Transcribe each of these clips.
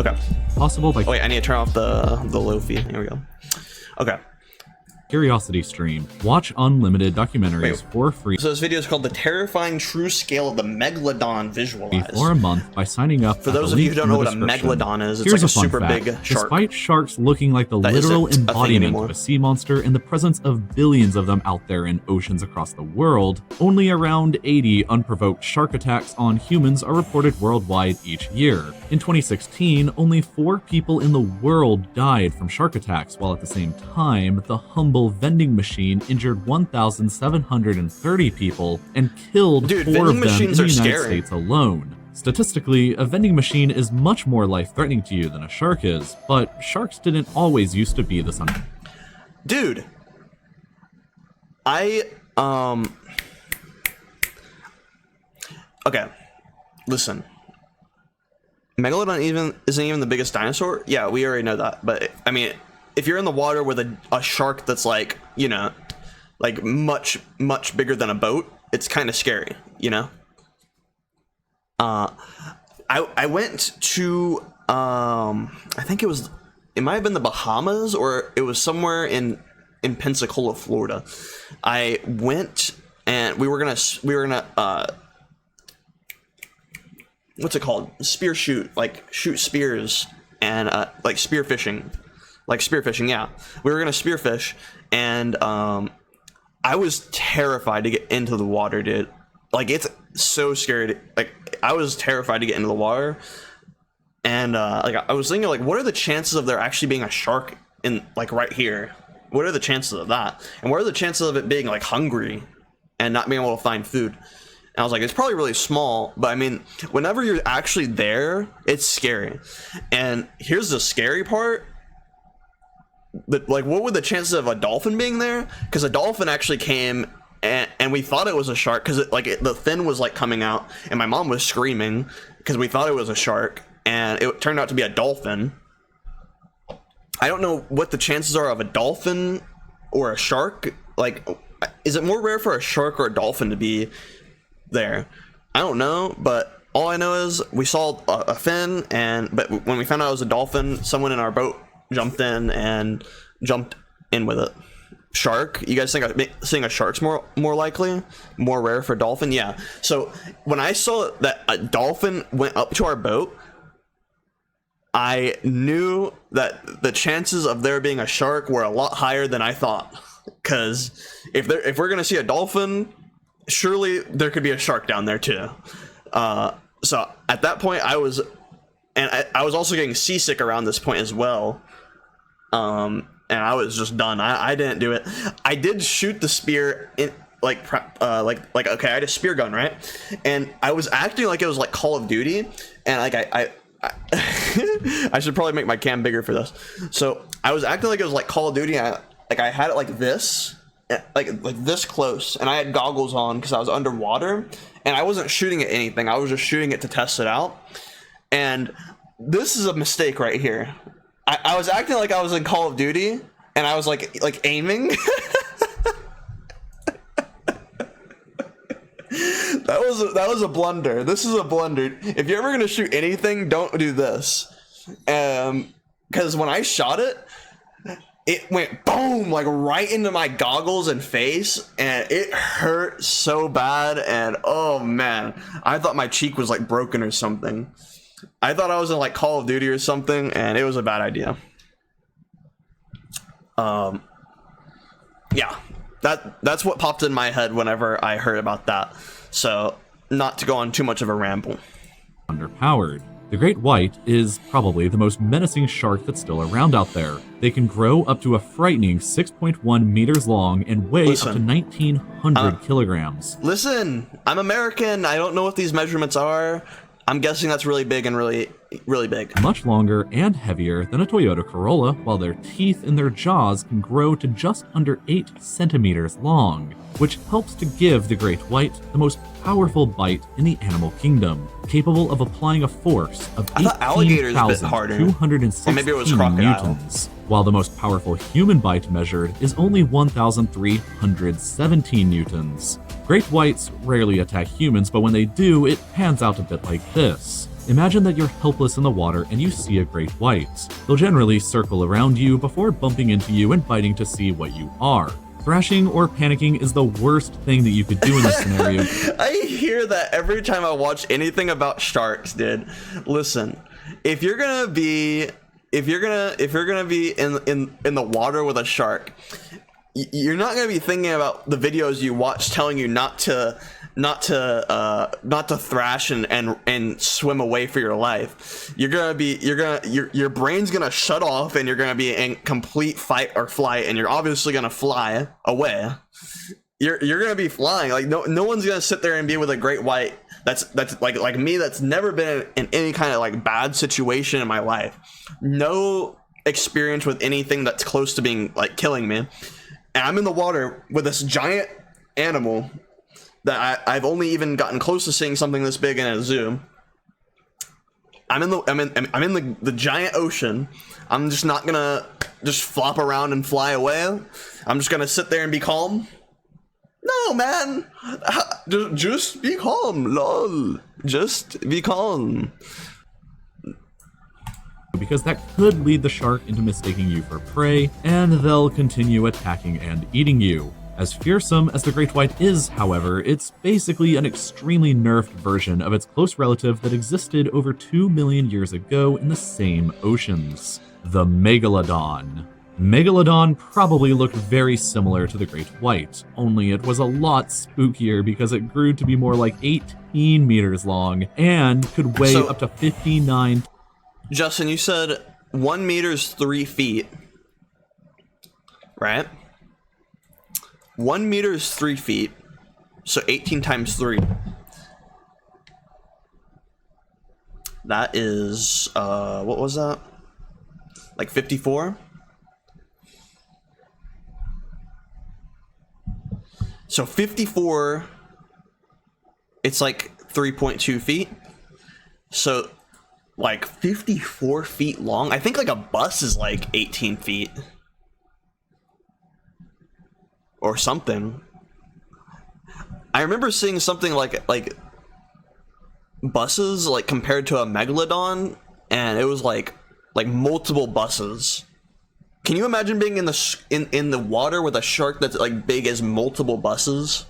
Okay. Possible by Wait, I need to turn off the low feed. Here we go. Okay. Curiosity Stream. Watch unlimited documentaries for free. So this video is called "The Terrifying True Scale of the Megalodon Visualized." For a month by signing up. For those of you who don't know what a megalodon is, it's like a super big shark. Despite sharks looking like the literal embodiment of a sea monster in the presence of billions of them out there in oceans across the world, only around 80 unprovoked shark attacks on humans are reported worldwide each year. In 2016, only 4 people in the world died from shark attacks, while at the same time, the humble vending machine injured 1,730 people and killed 4 of them in the United States alone. Statistically, a vending machine is much more life-threatening to you than a shark is, but sharks didn't always used to be this Dude, okay, listen. Megalodon isn't even the biggest dinosaur? Yeah, we already know that, but I mean, if you're in the water with a shark that's like, you know, like much bigger than a boat, it's kind of scary, you know. I went to I think it might have been the Bahamas, or it was somewhere in Pensacola, Florida. I went and we were gonna what's it called? Spear shoot, like shoot spears and like spear fishing. Like spearfishing, yeah. We were gonna spearfish, and I was terrified to get into the water, dude. Like, it's so scary. Like, I was terrified to get into the water, and like I was thinking, like, what are the chances of there actually being a shark in, like, right here? What are the chances of that? And what are the chances of it being like hungry and not being able to find food? And I was like, it's probably really small, but I mean, whenever you're actually there, it's scary. And here's the scary part. But like, what were the chances of a dolphin being there? Because a dolphin actually came, and we thought it was a shark because the fin was like coming out, and my mom was screaming because we thought it was a shark, and it turned out to be a dolphin. I don't know what the chances are of a dolphin or a shark. Like, is it more rare for a shark or a dolphin to be there? I don't know, but all I know is we saw a fin, but when we found out it was a dolphin, someone in our boat jumped in with it. Shark? You guys think seeing a shark's more likely? More rare for a dolphin? Yeah. So when I saw that a dolphin went up to our boat, I knew that the chances of there being a shark were a lot higher than I thought. Because if we're gonna see a dolphin, surely there could be a shark down there too. So at that point, I was also getting seasick around this point as well. And I was just done. I didn't do it. I did shoot the spear in okay, I had a spear gun, right? And I was acting like it was like Call of Duty, and like I I should probably make my cam bigger for this. So I was acting like it was like Call of Duty. And I had it like this, like this close, and I had goggles on because I was underwater, and I wasn't shooting at anything. I was just shooting it to test it out. And this is a mistake right here. I was acting like I was in Call of Duty, and I was like aiming. That was a blunder. This is a blunder. If you're ever gonna shoot anything, don't do this. Because when I shot it, it went boom, like right into my goggles and face, and it hurt so bad. And oh man, I thought my cheek was like broken or something. I thought I was in like Call of Duty or something, and it was a bad idea. Yeah, that's what popped in my head whenever I heard about that. So, not to go on too much of a ramble. Underpowered. The great white is probably the most menacing shark that's still around out there. They can grow up to a frightening 6.1 meters long and weigh up to 1,900 kilograms. Listen, I'm American. I don't know what these measurements are. I'm guessing that's really big and really big. Much longer and heavier than a Toyota Corolla, while their teeth in their jaws can grow to just under 8 centimeters long, which helps to give the great white the most powerful bite in the animal kingdom, capable of applying a force of 18,216 newtons, while the most powerful human bite measured is only 1,317 newtons. Great whites rarely attack humans, but when they do, it pans out a bit like this. Imagine that you're helpless in the water and you see a great white. They'll generally circle around you before bumping into you and biting to see what you are. Thrashing or panicking is the worst thing that you could do in this scenario. I hear that every time I watch anything about sharks, dude. Listen, if you're gonna be in the water with a shark, you're not gonna be thinking about the videos you watch telling you not to thrash and swim away for your life. Your brain's gonna shut off and you're gonna be in complete fight or flight, and you're obviously gonna fly away. You're gonna be flying. Like no one's gonna sit there and be with a great white that's like me, that's never been in any kind of like bad situation in my life. No experience with anything that's close to being like killing me. And I'm in the water with this giant animal that I've only even gotten close to seeing something this big in a zoo. I'm in the giant ocean. I'm just not gonna just flop around and fly away. I'm just gonna sit there and be calm. No, man. Just be calm, lol. Just be calm. Because that could lead the shark into mistaking you for prey, and they'll continue attacking and eating you. As fearsome as the great white is, however, it's basically an extremely nerfed version of its close relative that existed over 2 million years ago in the same oceans, the Megalodon. Megalodon probably looked very similar to the great white, only it was a lot spookier because it grew to be more like 18 meters long and could weigh up to 59. Justin, you said 1 meter is 3 feet, right? 1 meter is 3 feet, so 18 times 3. That is, what was that? Like 54? So 54, it's like 3.2 feet. So like 54 feet long. I think like a bus is like 18 feet. Or something. I remember seeing something like buses like compared to a megalodon, and it was like multiple buses. Can you imagine being in the water with a shark that's like big as multiple buses?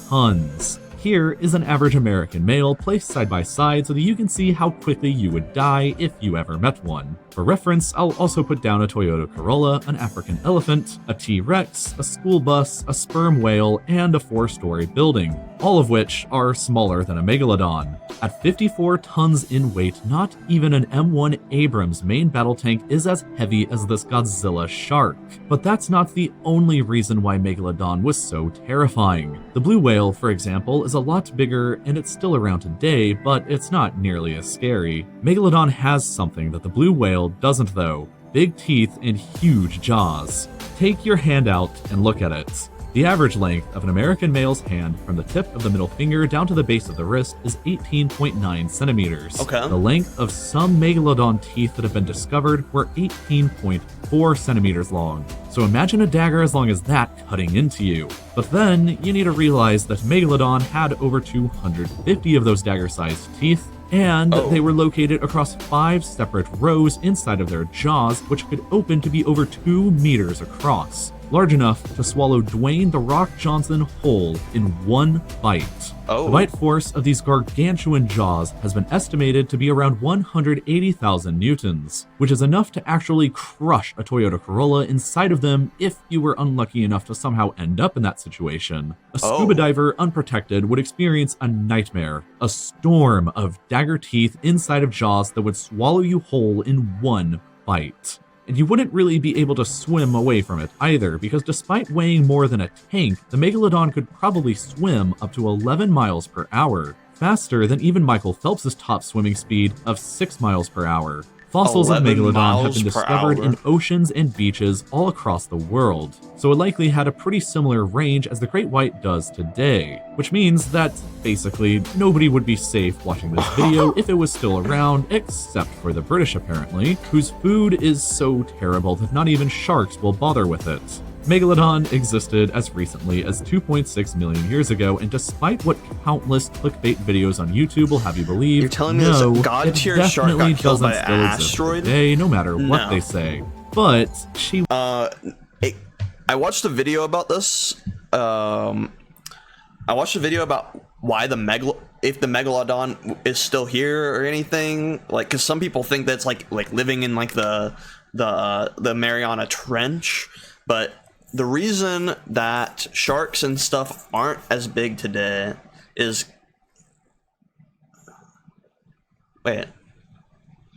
Tons. Here is an average American male placed side by side so that you can see how quickly you would die if you ever met one. For reference, I'll also put down a Toyota Corolla, an African elephant, a T-Rex, a school bus, a sperm whale, and a 4-story building, all of which are smaller than a megalodon. At 54 tons in weight, not even an M1 Abrams main battle tank is as heavy as this Godzilla shark. But that's not the only reason why Megalodon was so terrifying. The blue whale, for example, is a lot bigger and it's still around today, but it's not nearly as scary. Megalodon has something that the blue whale doesn't though: big teeth and huge jaws. Take your hand out and look at it. The average length of an American male's hand from the tip of the middle finger down to the base of the wrist is 18.9 centimeters. Okay. The length of some Megalodon teeth that have been discovered were 18.4 centimeters long. So imagine a dagger as long as that cutting into you. But then you need to realize that Megalodon had over 250 of those dagger-sized teeth, and they were located across 5 separate rows inside of their jaws, which could open to be over 2 meters across, large enough to swallow Dwayne "The Rock" Johnson whole in one bite. The bite force of these gargantuan jaws has been estimated to be around 180,000 newtons, which is enough to actually crush a Toyota Corolla inside of them if you were unlucky enough to somehow end up in that situation. A scuba diver unprotected would experience a nightmare, a storm of dagger teeth inside of jaws that would swallow you whole in one bite. And you wouldn't really be able to swim away from it either, because despite weighing more than a tank, the Megalodon could probably swim up to 11 miles per hour, faster than even Michael Phelps' top swimming speed of 6 miles per hour. Fossils of Megalodon have been discovered in oceans and beaches all across the world, so it likely had a pretty similar range as the great white does today, which means that, basically, nobody would be safe watching this video if it was still around, except for the British apparently, whose food is so terrible that not even sharks will bother with it. Megalodon existed as recently as 2.6 million years ago, and despite what countless clickbait videos on YouTube will have you believe, you're telling me no, this god-tier shark got killed by an asteroid today, no matter what they say. But she I watched a video about this. I watched a video about why if the Megalodon is still here or anything, like, because some people think that's like living in like the Mariana Trench, but the reason that sharks and stuff aren't as big today is, wait,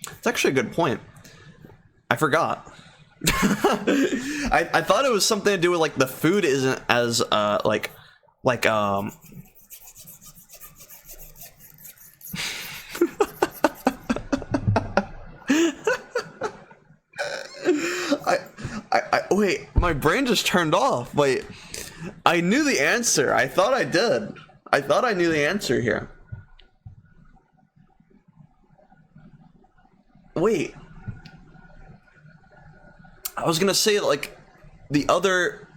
it's actually a good point. I forgot. I thought it was something to do with like the food isn't as wait, my brain just turned off. Wait, I knew the answer. I thought I did. I thought I knew the answer here. Wait. I was gonna say, like, the other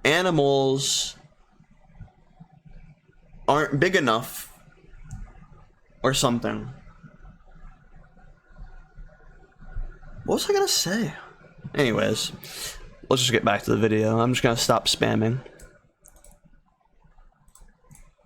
animals aren't big enough or something. What was I gonna say? Anyways, let's just get back to the video. I'm just gonna stop spamming.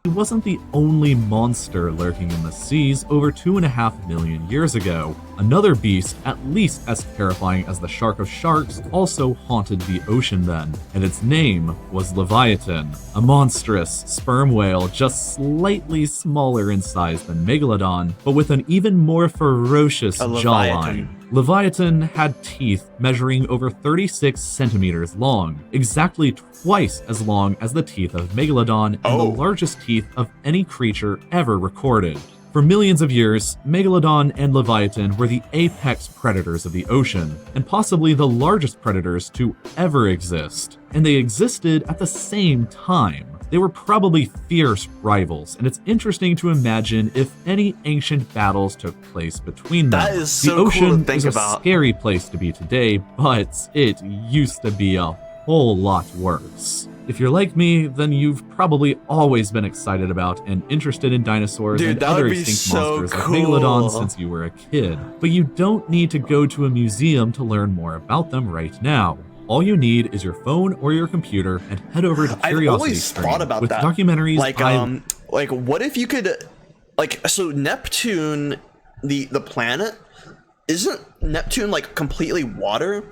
He wasn't the only monster lurking in the seas over 2.5 million years ago. Another beast, at least as terrifying as the shark of sharks, also haunted the ocean then, and its name was Leviathan, a monstrous sperm whale just slightly smaller in size than Megalodon, but with an even more ferocious jawline. Leviathan had teeth measuring over 36 centimeters long, exactly twice as long as the teeth of Megalodon and the largest teeth of any creature ever recorded. For millions of years, Megalodon and Leviathan were the apex predators of the ocean, and possibly the largest predators to ever exist. And they existed at the same time. They were probably fierce rivals, and it's interesting to imagine if any ancient battles took place between them. That is so cool to think about. A scary place to be today, but it used to be a whole lot worse. If you're like me, then you've probably always been excited about and interested in dinosaurs and other extinct monsters like Megalodon since you were a kid. But you don't need to go to a museum to learn more about them right now. All you need is your phone or your computer and head over to Curiosity I've always thought about with that. Documentaries like what if you could, like, so Neptune, the planet, isn't Neptune like completely water?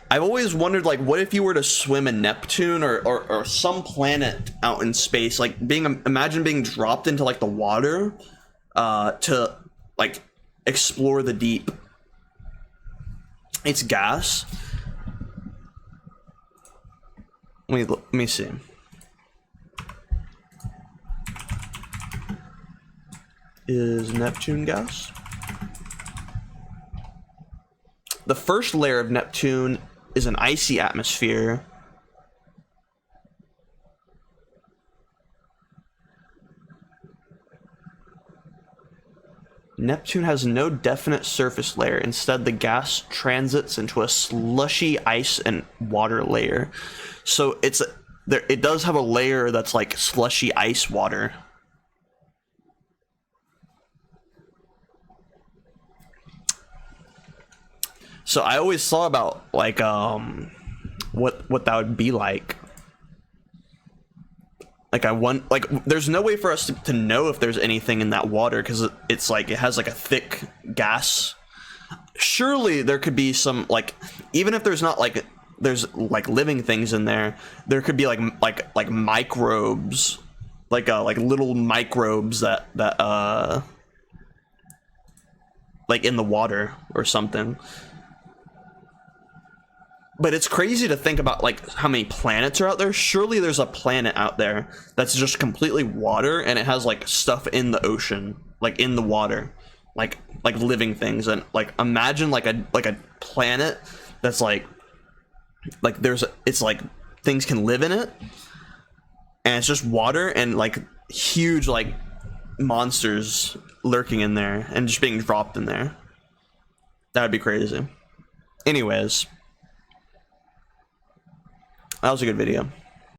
I've always wondered, like, what if you were to swim in Neptune or some planet out in space, like imagine being dropped into like the water to like explore the deep. It's gas. Let me see. Is Neptune gas? The first layer of Neptune is an icy atmosphere. Neptune has no definite surface layer. Instead, the gas transits into a slushy ice and water layer. So it does have a layer that's like slushy ice water. So I always thought about like what that would be like. Like there's no way for us to know if there's anything in that water because it's like it has like a thick gas. Surely there could be some, like, even if there's not like there's like living things in there, there could be like microbes, like little microbes that like in the water or something. But it's crazy to think about like how many planets are out there. Surely there's a planet out there that's just completely water and it has like stuff in the ocean, like in the water, like living things. And like imagine like a planet that's like it's like things can live in it and it's just water and like huge like monsters lurking in there and just being dropped in there. That would be crazy. Anyways, That was a good video.